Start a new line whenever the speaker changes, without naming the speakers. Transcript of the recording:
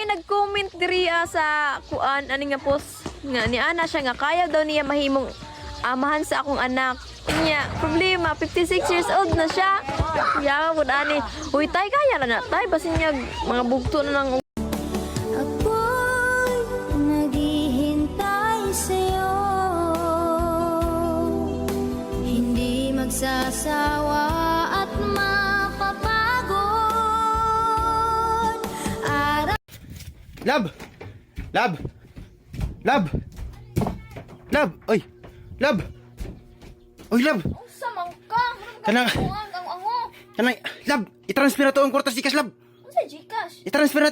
nag-comment diri sa kuan ani nga post nga ni ana siya nga kaya daw niya mahimong amahan sa akong anak. Nya, problema 56 years old na siya. Ya, pud ani. Uy, tay kaya na tay basin niya mga bugto na nang
Ako'y naghihintay sa'yo, hindi magsasawa at mapapagod.
Lab! Lab! Lab! Lab! Oy! Lab! Oy, Lab!
Unsa man ka?
Kanang...
Ang ango.
Kanang... Lab! I-transfer na to ang kwartas di kas, Lab!
Unsa Gcash?
I-transfer na